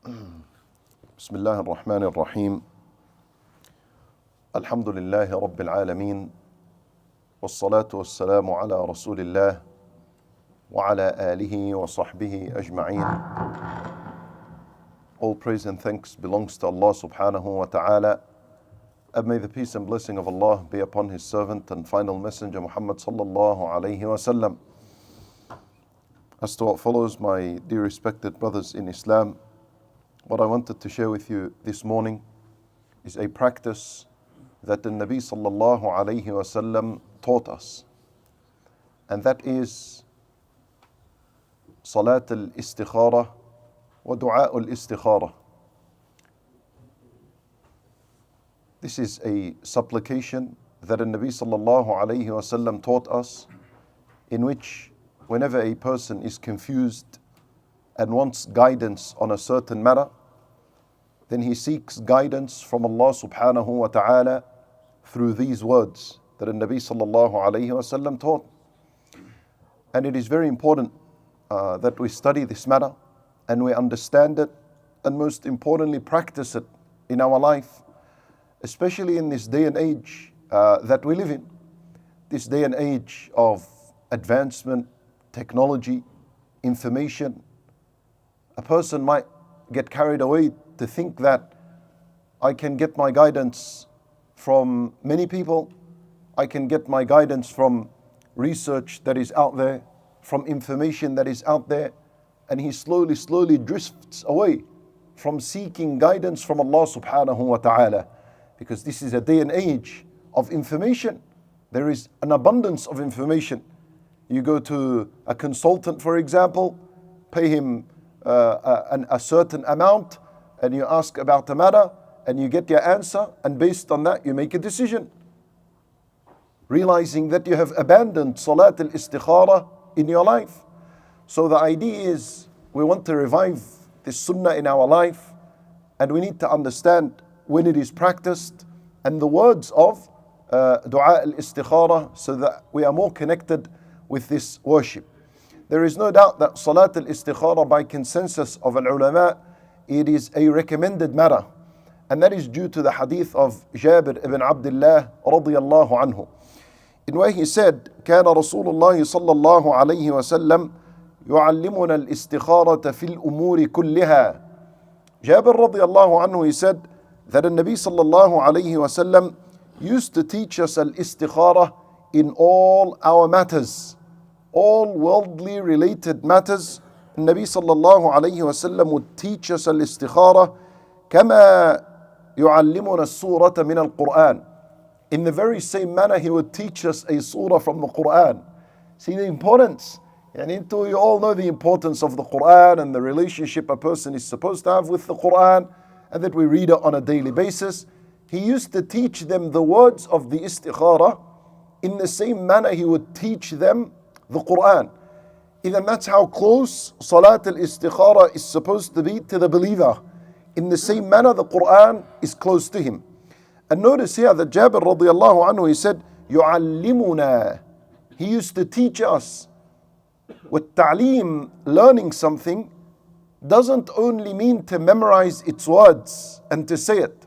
بسم الله الرحمن الرحيم الحمد لله رب العالمين والصلاة والسلام على رسول الله وعلى آله وصحبه أجمعين. All praise and thanks belongs to Allah subhanahu wa ta'ala, and may the peace and blessing of Allah be upon His servant and final messenger Muhammad sallallahu alayhi wa sallam. As to what follows, my dear respected brothers in Islam, what I wanted to share with you this morning is a practice that the Nabi sallallahu alayhi wa sallam taught us, and that is Salat al-Istikharah wa Du'a al-Istikharah. This is a supplication that the Nabi sallallahu alayhi wa sallam taught us, in which whenever a person is confused and wants guidance on a certain matter, then he seeks guidance from Allah subhanahu wa ta'ala through these words that the Nabi sallallahu alayhi wa sallam taught. And it is very important that we study this matter and we understand it, and most importantly practice it in our life, especially in this day and age that we live in, this day and age of advancement, technology, information. A person might get carried away to think that I can get my guidance from many people, I can get my guidance from research that is out there, from information that is out there, and he slowly drifts away from seeking guidance from Allah subhanahu wa ta'ala, because this is a day and age of information. There is an abundance of information. You go to a consultant, for example, pay him a certain amount, and you ask about the matter, and you get your answer, and based on that you make a decision, realizing that you have abandoned Salat al-Istikharah in your life. So the idea is, we want to revive this sunnah in our life, and we need to understand when it is practiced and the words of Du'a al-Istikharah, so that we are more connected with this worship. There is no doubt that Salat al-Istikharah, by consensus of al-ulama, it is a recommended matter, and that is due to the hadith of Jābir ibn Abdullah radiyallahu anhu, in where he said, كان رسول الله صلى الله عليه وسلم يعلمنا الاستخارة في الأمور كلها. Jābir radiyallahu anhu, he said that the Nabi sallallahu alayhi wa sallam used to teach us al-Istikharah in all our matters, all worldly related matters. Nabi sallallahu alayhi wa sallam would teach us al-Istikharah كما يعلمنا السورة من القرآن. In the very same manner he would teach us a surah from the Qur'an. See the importance. You all know the importance of the Qur'an and the relationship a person is supposed to have with the Qur'an, and that we read it on a daily basis. He used to teach them the words of the Istikharah in the same manner he would teach them the Qur'an. Even that's how close Salat al-Istikharah is supposed to be to the believer. In the same manner the Qur'an is close to him. And notice here that Jābir radiyallahu anhu, he said, يُعَلِّمُنَا. He used to teach us. With ta'lim, learning something, doesn't only mean to memorize its words and to say it.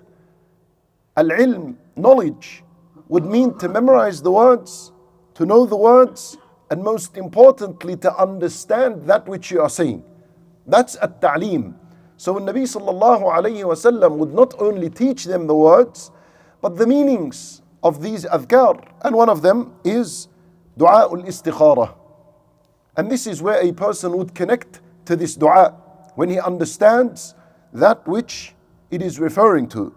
Al-ilm, knowledge, would mean to memorize the words, to know the words, and most importantly to understand that which you are saying. That's at-ta'lim. So when Nabi sallallahu alayhi wa sallam would not only teach them the words, but the meanings of these adhkar, and one of them is Du'a al-Istikharah. And this is where a person would connect to this dua, when he understands that which it is referring to.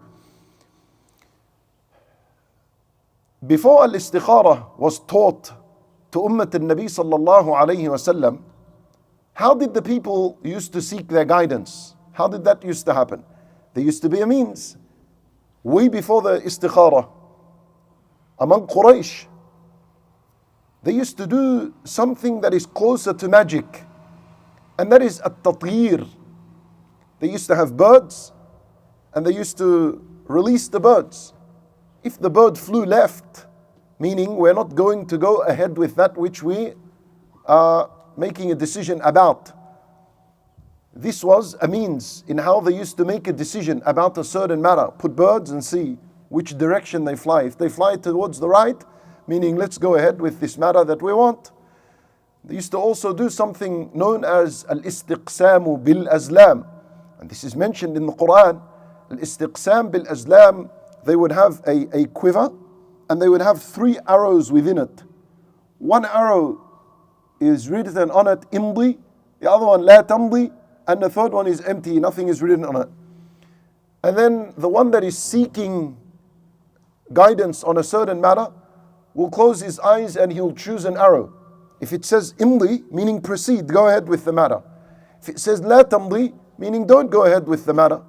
Before al-Istikharah was taught to Ummat al-Nabi sallallahu alayhi wa sallam, how did the people used to seek their guidance? How did that used to happen? There used to be a means. Way before the Istikharah, among Quraysh, they used to do something that is closer to magic, and that is at-tatyir. They used to have birds, and they used to release the birds. If the bird flew left, meaning we're not going to go ahead with that which we are making a decision about. This was a means in how they used to make a decision about a certain matter. Put birds and see which direction they fly. If they fly towards the right, meaning let's go ahead with this matter that we want. They used to also do something known as al-istiqsamu bil-azlam. And this is mentioned in the Qur'an. Al-istiqsam bil-azlam, they would have a quiver and they would have 3 arrows within it. One arrow is written on it, imdi, the other one, la tamdi, and the third one is empty, nothing is written on it. And then the one that is seeking guidance on a certain matter will close his eyes and he'll choose an arrow. If it says imdi, meaning proceed, go ahead with the matter. If it says la tamdi, meaning don't go ahead with the matter.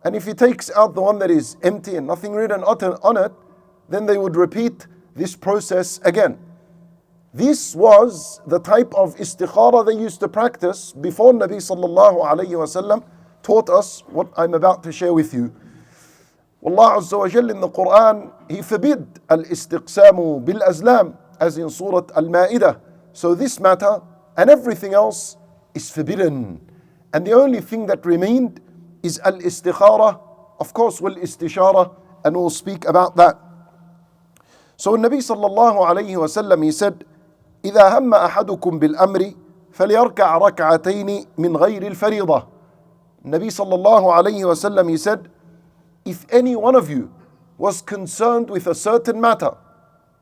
And if he takes out the one that is empty and nothing written on it, then they would repeat this process again. This was the type of istikhārah they used to practice before Nabi sallallahu alayhi wasallam taught us what I'm about to share with you. Allah Azza wa Jal in the Qur'an, He forbid al-istiqsamu bil-azlam, as in Surah Al-Ma'idah. So this matter and everything else is forbidden. And the only thing that remained is al-istikharah, of course, wal-istisharah, and we'll speak about that. So Nabi sallallahu alayhi wasallam, he said, إذا هم أحدكم بالأمر فليركع ركعتين من غير الفريضة. Nabi sallallahu alayhi wasallam, he said, if any one of you was concerned with a certain matter,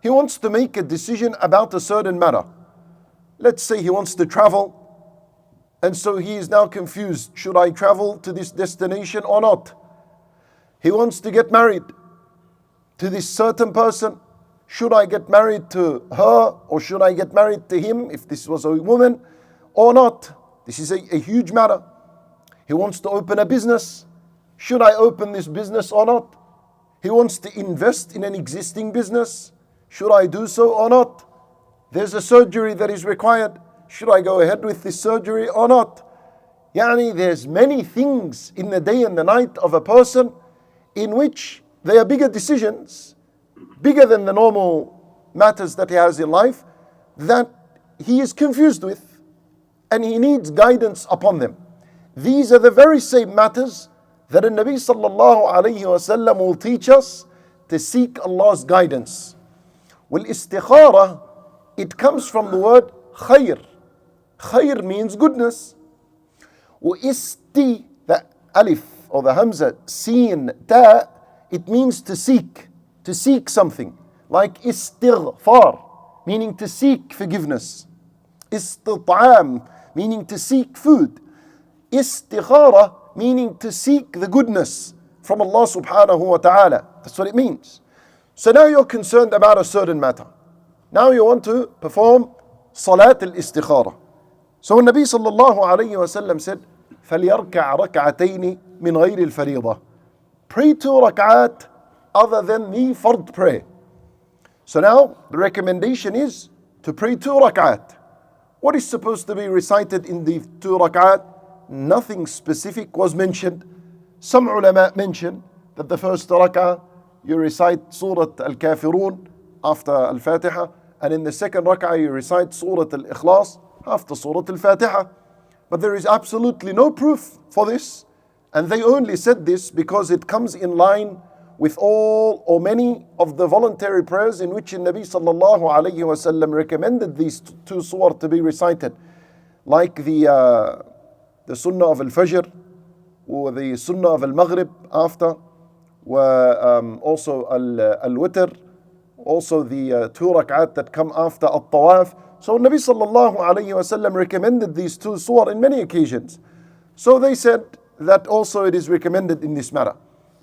he wants to make a decision about a certain matter. Let's say he wants to travel, and so he is now confused. Should I travel to this destination or not? He wants to get married to this certain person. Should I get married to her or should I get married to him if this was a woman or not? This is a huge matter. He wants to open a business. Should I open this business or not? He wants to invest in an existing business. Should I do so or not? There's a surgery that is required. Should I go ahead with this surgery or not? There's many things in the day and the night of a person in which they are bigger decisions, bigger than the normal matters that he has in life, that he is confused with and he needs guidance upon them. These are the very same matters that the Nabi sallallahu alayhi wasallam will teach us to seek Allah's guidance. Well, istikhārah, it comes from the word khayr. Khayr means goodness. Isti, the alif or the hamza, sin, ta, it means to seek something. Like istighfar, meaning to seek forgiveness. Istit'am, meaning to seek food. Istikharah, meaning to seek the goodness from Allah subhanahu wa ta'ala. That's what it means. So now you're concerned about a certain matter. Now you want to perform Salāh al-Istikharah. So Nabi sallallahu alayhi wa sallam said, فَلْيَرْكَعْ رَكْعَتَيْنِ مِنْ غَيْرِ الْفَرِيضَةِ. Pray 2 rak'at other than the fard prayer. So now the recommendation is to pray 2 rak'at. What is supposed to be recited in the 2 rak'at? Nothing specific was mentioned. Some ulama mentioned that the first rak'ah you recite Surah Al-Kafirun after Al-Fatiha, and in the second rak'ah you recite Surah Al-Ikhlas after Surah Al-Fatiha. But there is absolutely no proof for this, and they only said this because it comes in line with all or many of the voluntary prayers in which the Nabi sallallahu alayhi wasallam recommended these 2 surah to be recited, like the Sunnah of Al-Fajr or the Sunnah of Al-Maghrib after, also Al-Witr, also the 2 rak'at that come after Al-Tawaf. So Nabi sallallahu alayhi wasallam recommended these 2 surah in many occasions. So they said that also it is recommended in this matter.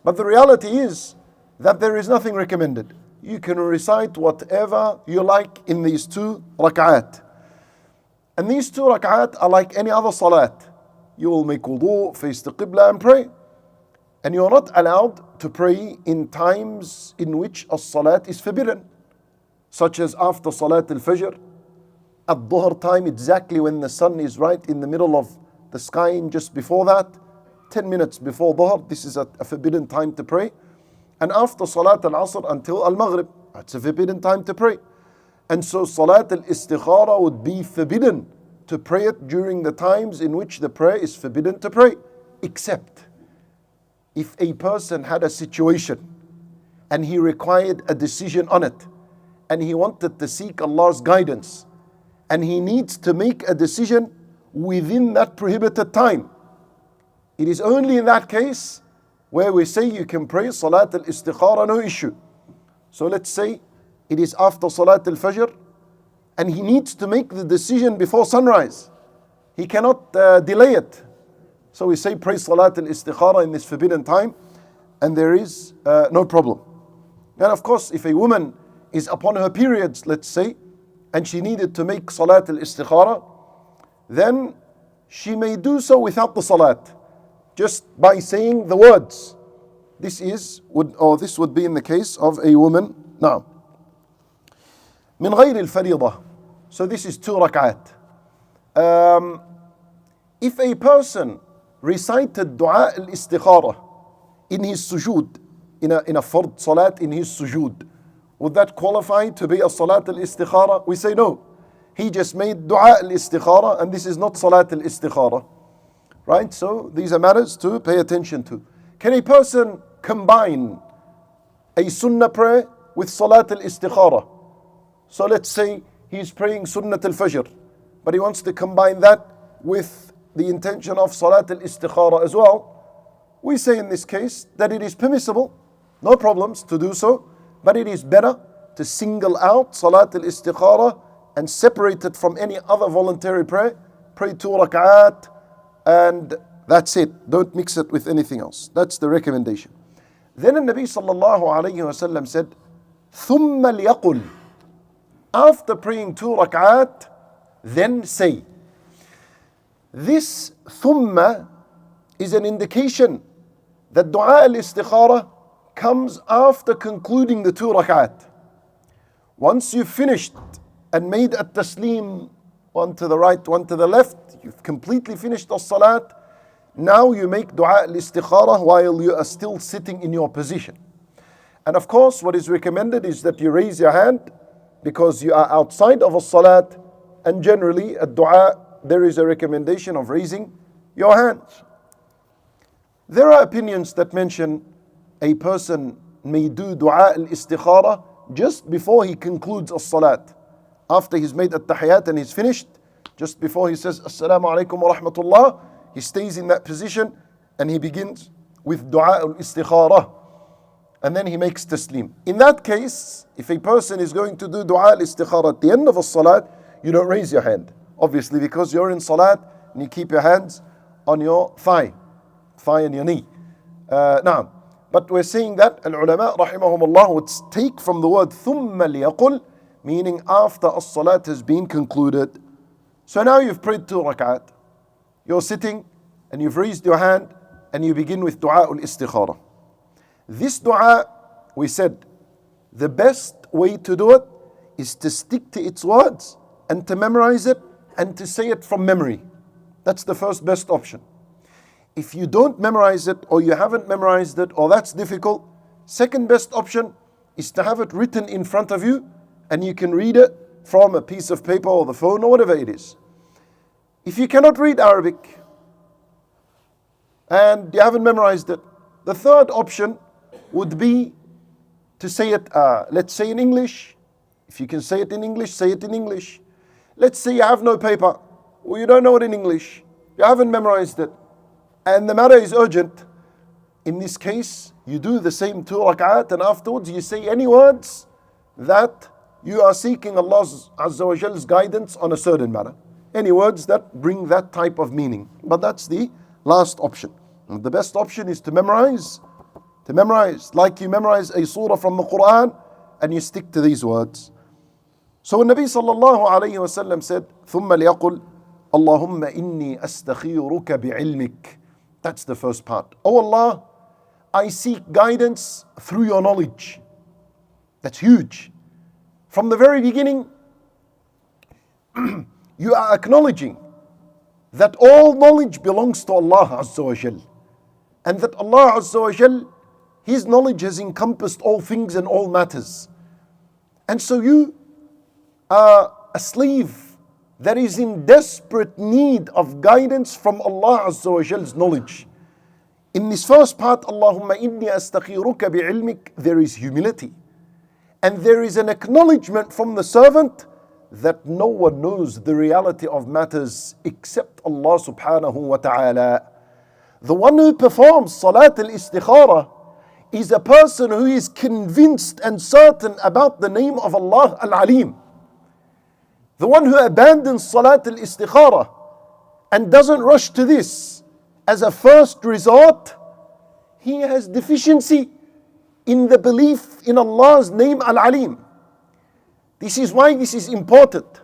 But the reality is that there is nothing recommended. You can recite whatever you like in these 2 rak'at. And these 2 rak'at are like any other salat. You will make wudu, face the qibla and pray. And you are not allowed to pray in times in which a salat is forbidden, such as after Salat al-Fajr, at dhuhr time, exactly when the sun is right in the middle of the sky, and just before that, 10 minutes before dhuhr, this is a forbidden time to pray. And after Salat al-Asr until al-Maghrib, that's a forbidden time to pray. And so Salat al-Istikharah would be forbidden to pray it during the times in which the prayer is forbidden to pray, except if a person had a situation and he required a decision on it, and he wanted to seek Allah's guidance, and he needs to make a decision within that prohibited time. It is only in that case where we say you can pray Salat al-Istikhārah, no issue. So let's say it is after Salat al-Fajr, and he needs to make the decision before sunrise. He cannot delay it. So we say pray Salat al-Istikhārah in this forbidden time, and there is no problem. And of course, if a woman is upon her periods, let's say, and she needed to make Salat al-Istikhārah, then she may do so without the Salat, just by saying the words. This would be in the case of a woman. Now, min ghayr al-fariḍah. So this is 2 rak'at. If a person recited Dua al-Istikharah in his sujood, in a fard salat in his sujood, would that qualify to be a Salat al-Istikharah? We say no. He just made Dua al-Istikharah, and this is not Salat al-Istikharah. Right? So these are matters to pay attention to. Can a person combine a sunnah prayer with Salat al-Istikharah? So let's say he's praying Sunnat al-Fajr, but he wants to combine that with the intention of Salat al-Istikharah as well. We say in this case that it is permissible, no problems to do so, but it is better to single out Salat al-Istikharah and separate it from any other voluntary prayer. Pray 2 rak'at and that's it. Don't mix it with anything else. That's the recommendation. Then the Nabi sallallahu alayhi wa sallam said, ثُمَّ لْيَقُلْ. After praying 2 rak'at, then say. This thumma is an indication that Dua al-Istikharah comes after concluding the 2 rak'at. Once you've finished and made a taslim, one to the right, one to the left, you've completely finished the salat, now you make Dua al-Istikharah while you are still sitting in your position. And of course, what is recommended is that you raise your hand because you are outside of a salat, and generally at dua there is a recommendation of raising your hands. There are opinions that mention a person may do Dua al-Istikharah just before he concludes a salat. After he's made at-tahiyat and he's finished, just before he says Assalamu alaikum wa rahmatullah, he stays in that position and he begins with Dua al-Istikharah, and then he makes taslim. In that case, if a person is going to do Dua al-Istikharah at the end of a salat, you don't raise your hand, obviously, because you're in salat and you keep your hands on your thigh and your knee. Now, but we're saying that al-ulama rahimahumullah would take from the word ثُمَّ لِيَقُلْ, meaning after as-salat has been concluded. So now you've prayed 2 rak'at, you're sitting and you've raised your hand and you begin with Dua al-Istikharah. This dua, we said, the best way to do it is to stick to its words and to memorize it and to say it from memory. That's the first best option. If you don't memorize it, or you haven't memorized it, or that's difficult, second best option is to have it written in front of you and you can read it from a piece of paper or the phone or whatever it is. If you cannot read Arabic and you haven't memorized it, the third option would be to say it, let's say in English. If you can say it in English, say it in English. Let's say you have no paper, or you don't know it in English, you haven't memorized it, and the matter is urgent. In this case, you do the same 2 rak'at, and afterwards you say any words that you are seeking Allah's Azza wa Jal's guidance on a certain matter. Any words that bring that type of meaning. But that's the last option. And the best option is to memorize, like you memorize a surah from the Qur'an, and you stick to these words. So when Nabi sallallahu alayhi wa sallam said, ثُمَّ لِيَقُلْ اللَّهُمَّ إِنِّي أَسْتَخِيرُكَ بِعِلْمِكَ. That's the first part. Oh Allah, I seek guidance through your knowledge. That's huge. From the very beginning, you are acknowledging that all knowledge belongs to Allah Azza wa Jal, and that Allah Azza wa Jal, His knowledge has encompassed all things and all matters. And so you are a slave that is in desperate need of guidance from Allah Azza wa Jal's knowledge. In this first part, Allahumma inni astakhiruka bi'ilmik, there is humility. And there is an acknowledgement from the servant that no one knows the reality of matters except Allah subhanahu wa ta'ala. The one who performs Salat al-Istikharah is a person who is convinced and certain about the name of Allah Al-Alim. The one who abandons Salat al-Istikharah and doesn't rush to this as a first resort, he has deficiency in the belief in Allah's name Al-Alim. This is why this is important.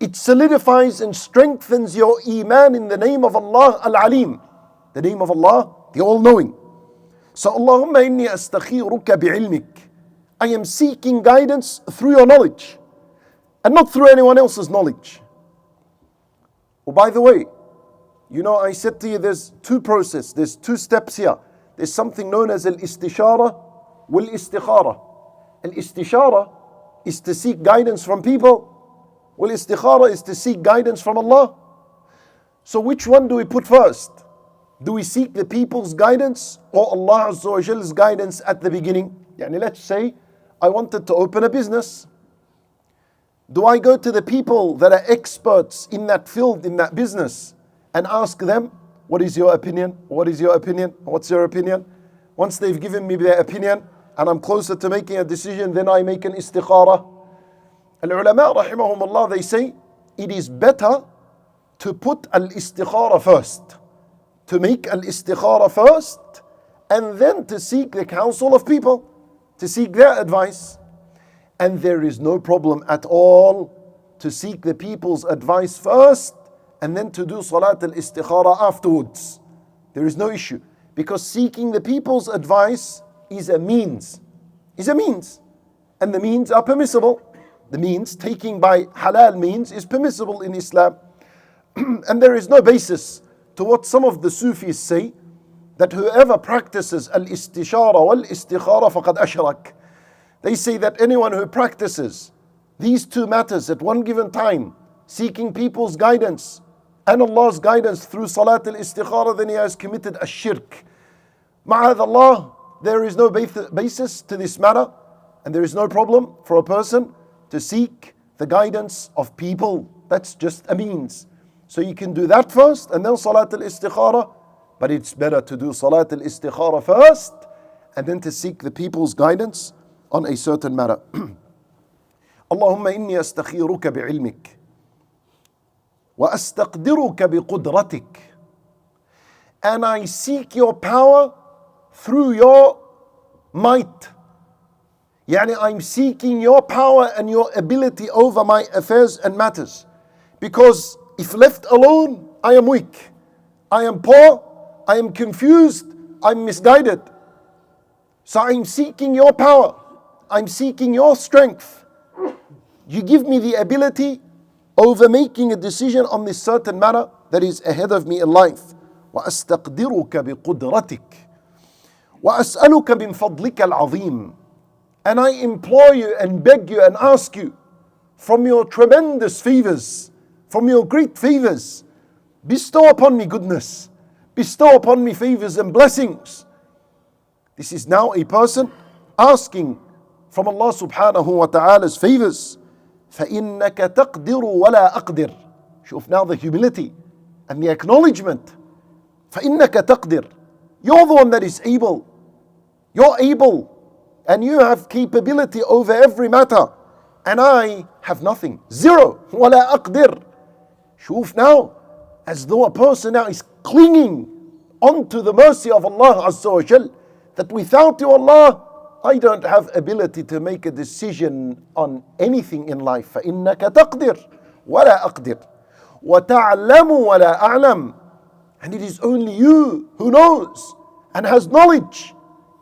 It solidifies and strengthens your iman in the name of Allah Al-Alim, the name of Allah, the All-Knowing. So Allahumma inni astakhiruka bi'ilmik. I am seeking guidance through your knowledge and not through anyone else's knowledge. Oh, by the way, you know, I said to you there's two processes, there's two steps here. There's something known as al-istishara wal-istikhārah. Al-istishara is to seek guidance from people. Wal-istikhārah is to seek guidance from Allah. So which one do we put first? Do we seek the people's guidance or Allah Azza wa Jal's guidance at the beginning? Yani let's say I wanted to open a business. Do I go to the people that are experts in that field, in that business, and ask them, what is your opinion? What is your opinion? What's your opinion? Once they've given me their opinion and I'm closer to making a decision, then I make an istikhara. Al-ulama rahimahumullah, they say it is better to put al-istikhara first, to make al-istikhara first, and then to seek the counsel of people, to seek their advice. And there is no problem at all to seek the people's advice first and then to do Salat al-Istikhara afterwards. There is no issue. Because seeking the people's advice is a means. And the means are permissible. The means, taking by halal means, is permissible in Islam. And there is no basis to what some of the Sufis say, that whoever practices al-istishara wal-istikhara faqad ashrak. They say that anyone who practices these two matters at one given time, seeking people's guidance and Allah's guidance through Salat al-Istikhara, then he has committed a shirk. Ma'adallah, there is no basis to this matter, and there is no problem for a person to seek the guidance of people. That's just a means. So you can do that first and then Salat al-Istikhara, but it's better to do Salat al-Istikhara first and then to seek the people's guidance on a certain matter. Allahumma inni astakhiruka bi'ilmik wa astaqdiruka biqudratik. And I seek your power through your might. Yani I'm seeking your power and your ability over my affairs and matters. Because if left alone, I am weak, I am poor, I am confused, I'm misguided. So I'm seeking your power, I'm seeking your strength. You give me the ability over making a decision on this certain matter that is ahead of me in life. وَأَسْتَقْدِرُكَ بِقُدْرَتِكَ وَأَسْأَلُكَ مِنْ فَضْلِكَ الْعَظِيمِ. And I implore you and beg you and ask you from your tremendous favors, from your great favors, bestow upon me goodness, bestow upon me favors and blessings. This is now a person asking from Allah subhanahu wa ta'ala's favors. فَإِنَّكَ تَقْدِرُ وَلَا أَقْدِرُ. Shuf now the humility and the acknowledgement. فَإِنَّكَ تَقْدِرُ. You're the one that is able. You're able. And you have capability over every matter. And I have nothing. Zero. وَلَا أَقْدِرُ. Shuf now, as though a person now is clinging onto the mercy of Allah Azza wa Jal, that without you, Allah, I don't have ability to make a decision on anything in life. فَإِنَّكَ تَقْدِرُ وَلَا أَقْدِرُ وَتَعْلَمُ وَلَا أَعْلَمُ. And it is only you who knows and has knowledge,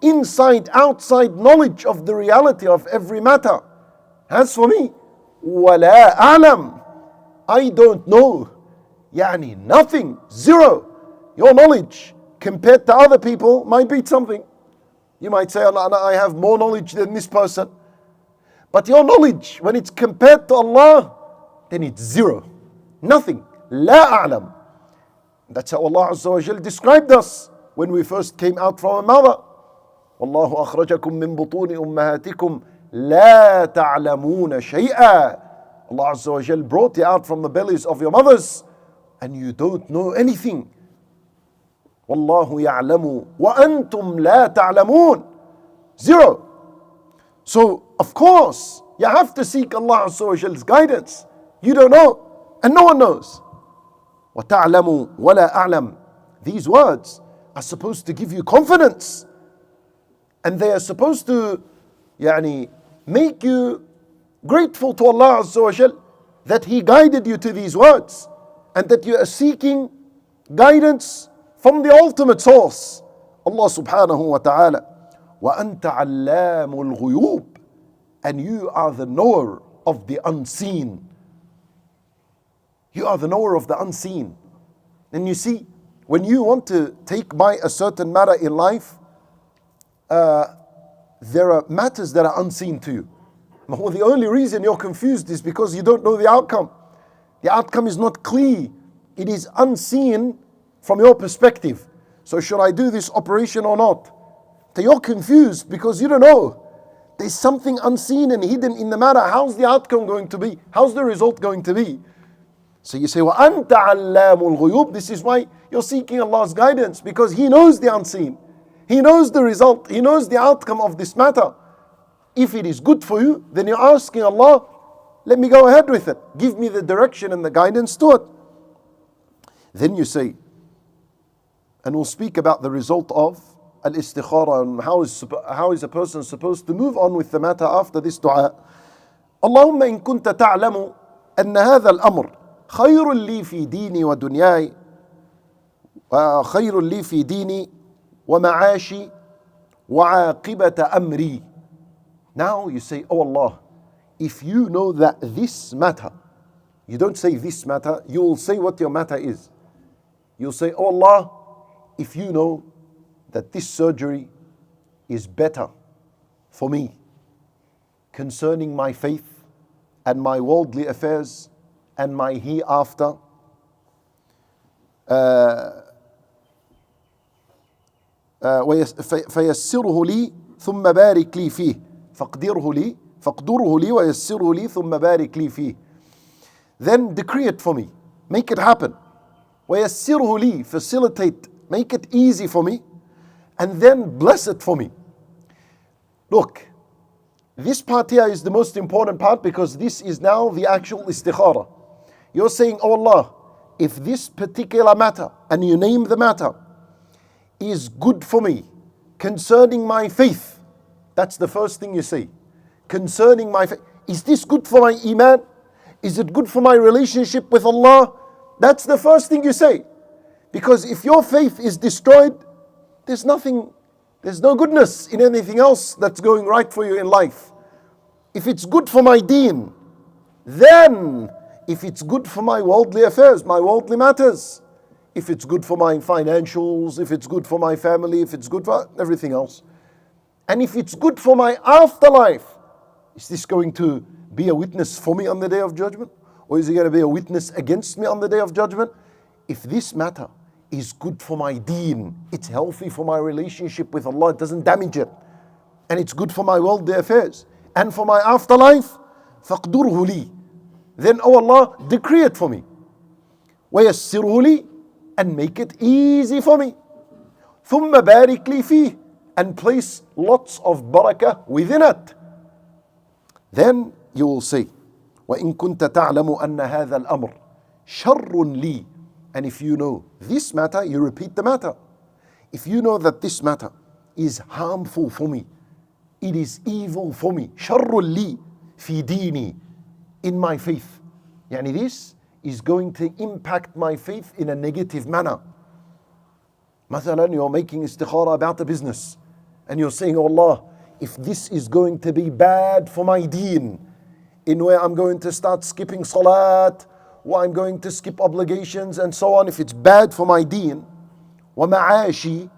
inside, outside knowledge of the reality of every matter. As for me, وَلَا أَعْلَمُ. I don't know. Yani nothing, zero. Your knowledge compared to other people might be something. You might say, I have more knowledge than this person. But your knowledge, when it's compared to Allah, then it's zero. Nothing. لا أعلم. That's how Allah Azza wa Jal described us when we first came out from a mother. والله أخرجكم من بطون أمهاتكم لا تعلمون شيئا. Allah Azza wa Jal brought you out from the bellies of your mothers and you don't know anything. والله يعلم وأنتم لا تعلمون. Zero. So, of course, you have to seek Allah Azza wa Jal's guidance. You don't know, and no one knows. وَتَعْلَمُ وَلَا أَعْلَمُ. These words are supposed to give you confidence. And they are supposed to make you grateful to Allah Azza wa Jal that He guided you to these words. And that you are seeking guidance from the ultimate source, Allah subhanahu wa ta'ala. وَأَنْتَ عَلَّامُ الْغُيُوبِ. And you are the knower of the unseen. You are the knower of the unseen. And you see, when you want to take by a certain matter in life, there are matters that are unseen to you. Well, the only reason you're confused is because you don't know the outcome. The outcome is not clear. It is unseen from your perspective. So should I do this operation or not? So you're confused because you don't know. There's something unseen and hidden in the matter. How's the outcome going to be? How's the result going to be? So you say, وَأَنْتَ عَلَّامُ الْغُيُوبِ. This is why you're seeking Allah's guidance, because He knows the unseen. He knows the result. He knows the outcome of this matter. If it is good for you, then you're asking Allah, let me go ahead with it. Give me the direction and the guidance to it. Then you say, and we'll speak about the result of al-Istikharah and how is a person supposed to move on with the matter after this dua. اللهم إن كنت تعلم أن هذا الأمر خير لي في ديني ودنياي خير لي في ديني ومعاشي وعاقبة أمري. Now you say, oh Allah, if you know that this matter, you don't say this matter, you will say what your matter is. You'll say, oh Allah, if you know that this surgery is better for me concerning my faith and my worldly affairs and my hereafter, فيسره لي ثم بارك لي فيه فاقدره لي ويسره لي ثم بارك لي فيه. Then decree it for me, make it happen. ويسره لي, facilitate, make it easy for me, and then bless it for me. Look, this part here is the most important part, because this is now the actual istikharah. You're saying, oh Allah, if this particular matter, and you name the matter, is good for me concerning my faith, that's the first thing you say. Concerning my faith, is this good for my iman? Is it good for my relationship with Allah? That's the first thing you say. Because if your faith is destroyed, there's no goodness in anything else that's going right for you in life. If it's good for my deen, then if it's good for my worldly affairs, my worldly matters, if it's good for my financials, if it's good for my family, if it's good for everything else, and if it's good for my afterlife, is this going to be a witness for me on the Day of Judgment? Or is it going to be a witness against me on the Day of Judgment? If this matter is good for my deen, it's healthy for my relationship with Allah, it doesn't damage it, and it's good for my worldly affairs and for my afterlife, فَقْدُرْهُ لِي, then, oh Allah, decree it for me. وَيَسِّرْهُ لِي, and make it easy for me. ثُمَّ بَارِكْ لِي فِيهِ, and place lots of barakah within it. Then you will say, وَإِن كُنْتَ تَعْلَمُ أَنَّ هَذَا الْأَمْرِ شَرٌّ لِي. And if you know this matter, you repeat the matter. If you know that this matter is harmful for me, it is evil for me, شَرٌّ لِي فِي دِينِي, in my faith. This is going to impact my faith in a negative manner. Mathalan, you're making istikharah about a business, and you're saying, oh Allah, if this is going to be bad for my deen, in where I'm going to start skipping salat, or I'm going to skip obligations and so on, if it's bad for my deen, وَمَعَاشِي,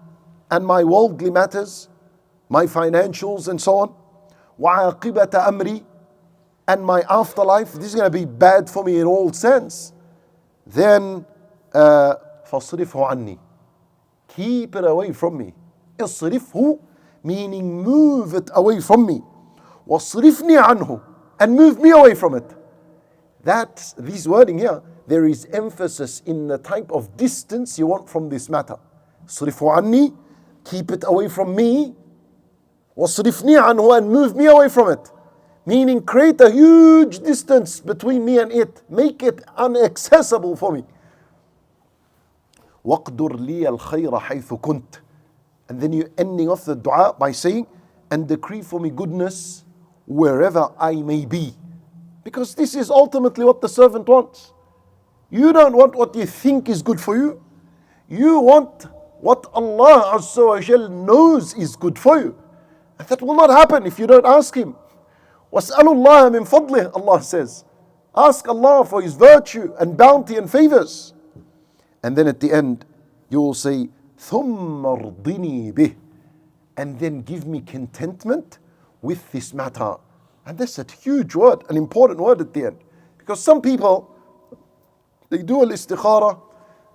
and my worldly matters, my financials and so on, وَعَاقِبَةَ أَمْرِي, and my afterlife, this is going to be bad for me in all sense, then فَاصْرِفْهُ عَنِّي, keep it away from me. اصرفه, meaning move it away from me. وَاصْرِفْنِي عَنْهُ, and move me away from it. This wording here, there is emphasis in the type of distance you want from this matter. اصْرِفْهُ عَنِّي, keep it away from me. وَاصْرِفْنِي عَنْهُ, and move me away from it. Meaning create a huge distance between me and it. Make it inaccessible for me. وَاقْدُرْ لِيَ الْخَيْرَ حَيْثُ كُنْتَ. And then you're ending off the dua by saying, and decree for me goodness wherever I may be. Because this is ultimately what the servant wants. You don't want what you think is good for you. You want what Allah Azza wa Jal knows is good for you. And that will not happen if you don't ask Him. وَاسْأَلُوا اللَّهَ مِنْ فَضْلِهِ, Allah says. Ask Allah for His virtue and bounty and favors. And then at the end, you will say, ثُمَّ ارْضِنِي بِهِ, and then give me contentment with this matter. And that's a huge word, an important word at the end. Because some people, they do al-istikharah,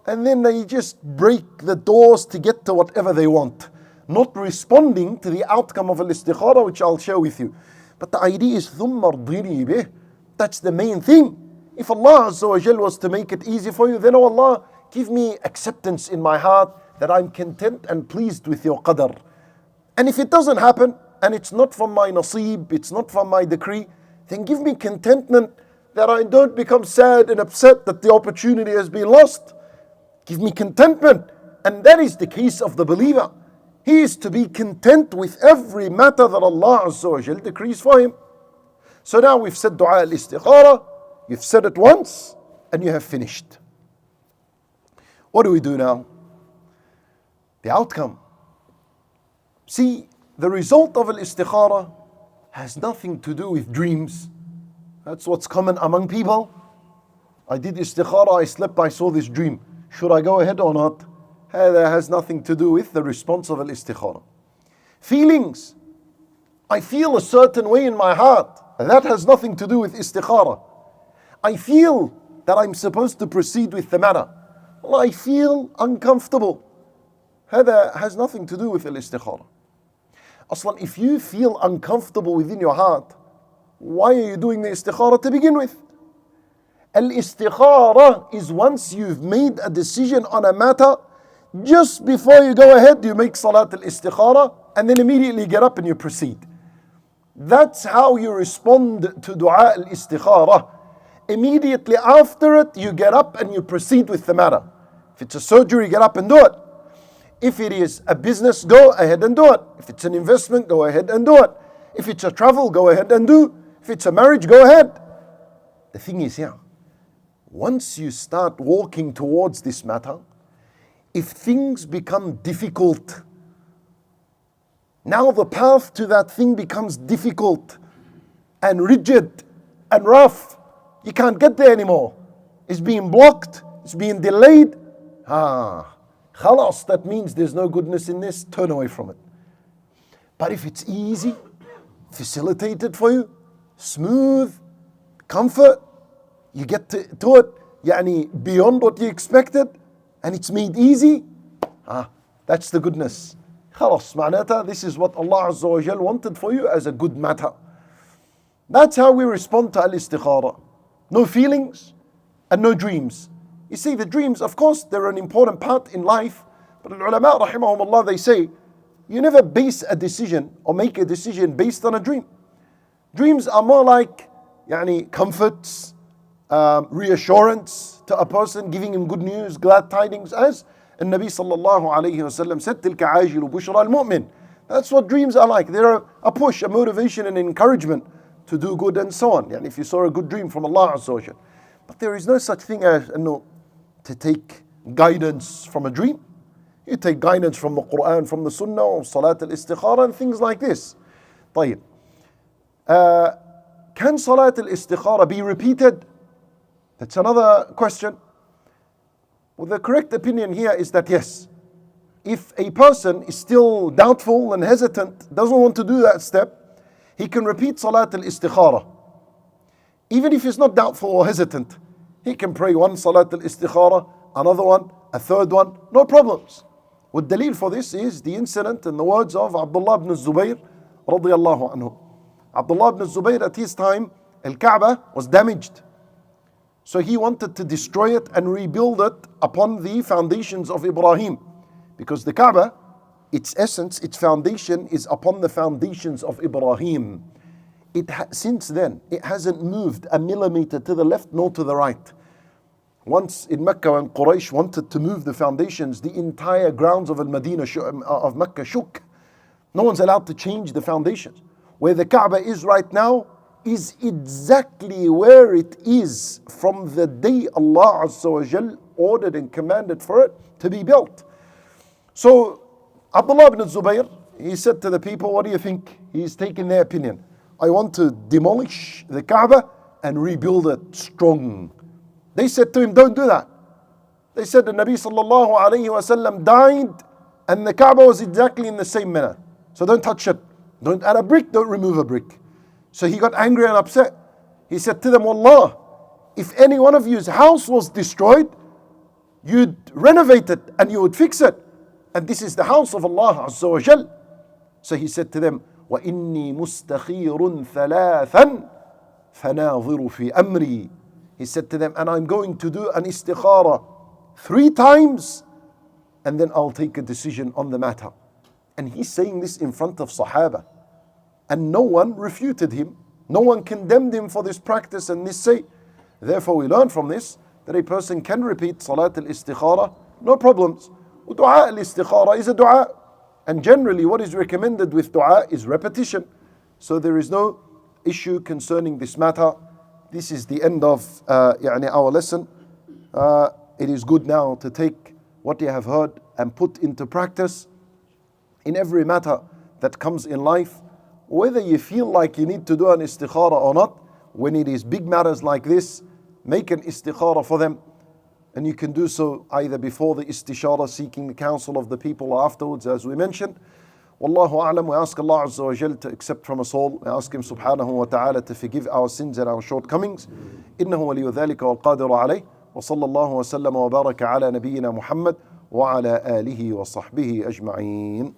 and then they just break the doors to get to whatever they want, not responding to the outcome of al-istikharah, which I'll share with you. But the idea is ثُمَّ ارْضِنِي بِهِ. That's the main thing. If Allah Azza wa Jal was to make it easy for you, then oh Allah, give me acceptance in my heart that I'm content and pleased with your qadr. And if it doesn't happen, and it's not from my naseeb, it's not from my decree, then give me contentment that I don't become sad and upset that the opportunity has been lost. Give me contentment. And that is the case of the believer. He is to be content with every matter that Allah Azza wa Jal decrees for him. So now we've said dua al-istikhara, you've said it once, and you have finished. What do we do now? The outcome. See, the result of al-istikhara has nothing to do with dreams. That's what's common among people. I did istikhara, I slept, I saw this dream. Should I go ahead or not? That has nothing to do with the response of al-istikhara. Feelings. I feel a certain way in my heart. That has nothing to do with istikhara. I feel that I'm supposed to proceed with the matter. Well, I feel uncomfortable. That has nothing to do with al-istikhara. Aslan, if you feel uncomfortable within your heart, why are you doing the istikhara to begin with? Al-istikhara is once you've made a decision on a matter, just before you go ahead, you make salat al-istikhara, and then immediately get up and you proceed. That's how you respond to dua al-istikhara. Immediately after it, you get up and you proceed with the matter. If it's a surgery, get up and do it. If it is a business, go ahead and do it. If it's an investment, go ahead and do it. If it's a travel, go ahead and do. If it's a marriage, go ahead. The thing is here, once you start walking towards this matter, if things become difficult, now the path to that thing becomes difficult and rigid and rough. You can't get there anymore. It's being blocked, it's being delayed. Khalas, that means there's no goodness in this, turn away from it. But if it's easy, facilitated for you, smooth, comfort, you get to it, beyond what you expected, and it's made easy, that's the goodness. Khalas, ma'nata, this is what Allah Azza wa Jal wanted for you as a good matter. That's how we respond to al-istikhara. No feelings and no dreams. You see, the dreams, of course, they're an important part in life, but al-ulama rahimahumullah, they say, you never base a decision or make a decision based on a dream. Dreams are more like comforts, reassurance to a person, giving him good news, glad tidings, as Nabi sallallahu alayhi wa sallam said, تِلْكَ عَاجِلُ بُشْرَى الْمُؤْمِنِ. That's what dreams are like. They're a push, a motivation, and encouragement to do good and so on. If you saw a good dream from Allah Azza wa Jal. But there is no such thing as to take guidance from a dream. You take guidance from the Qur'ān, from the Sunnah, or Salat al-Istikhara, and things like this. طيب. Can Salat al-Istikhara be repeated? That's another question. Well, the correct opinion here is that yes. If a person is still doubtful and hesitant, doesn't want to do that step, he can repeat Salat al-Istikhara. Even if he's not doubtful or hesitant, He can pray one Salat al-Istikhārah, another one, a third one, no problems. What dalil for this is the incident and the words of Abdullah ibn Zubayr radiyallahu anhu. Abdullah ibn Zubayr, at his time, Al-Kaaba was damaged. So he wanted to destroy it and rebuild it upon the foundations of Ibrahim. Because the Kaaba, its essence, its foundation is upon the foundations of Ibrahim. Since then, it hasn't moved a millimeter to the left nor to the right. Once in Mecca, when Quraysh wanted to move the foundations, the entire grounds of of Mecca shook. No one's allowed to change the foundations. Where the Kaaba is right now is exactly where it is from the day Allah Azza wa Jal ordered and commanded for it to be built. So Abdullah ibn Zubayr, he said to the people, what do you think? He's taking their opinion. I want to demolish the Kaaba and rebuild it strong. They said to him, don't do that. They said the Nabi sallallahu alayhi wa sallam died and the Kaaba was exactly in the same manner. So don't touch it. Don't add a brick, don't remove a brick. So he got angry and upset. He said to them, Wallah, if any one of you's house was destroyed, you'd renovate it and you would fix it. And this is the house of Allah Azza wa Jal. So he said to them, وَإِنِّي مُسْتَخِيرٌ ثَلَاثًا فَنَاظِرُ فِي أَمْرِي. He said to them, and I'm going to do an istikhara 3 times, and then I'll take a decision on the matter. And he's saying this in front of Sahaba. And no one refuted him. No one condemned him for this practice and this say. Therefore we learn from this that a person can repeat Salat al-Istikhara, no problems. Dua al-Istikhara is a dua. And generally what is recommended with dua is repetition. So there is no issue concerning this matter. This is the end of our lesson. It is good now to take what you have heard and put into practice in every matter that comes in life. Whether you feel like you need to do an istikhara or not, when it is big matters like this, make an istikhara for them. And you can do so either before the istishara, seeking the counsel of the people, or afterwards, as we mentioned. Wallahu a'lam. We ask Allah Azza wa Jal to accept from us all. We ask Him subhanahu wa ta'ala to forgive our sins and our shortcomings. Innahu waliyu dhalika wal qadiru alayh. Wa sallallahu wa sallama wa baraka ala nabiyyina Muhammad wa ala alihi wa sahbihi ajma'een.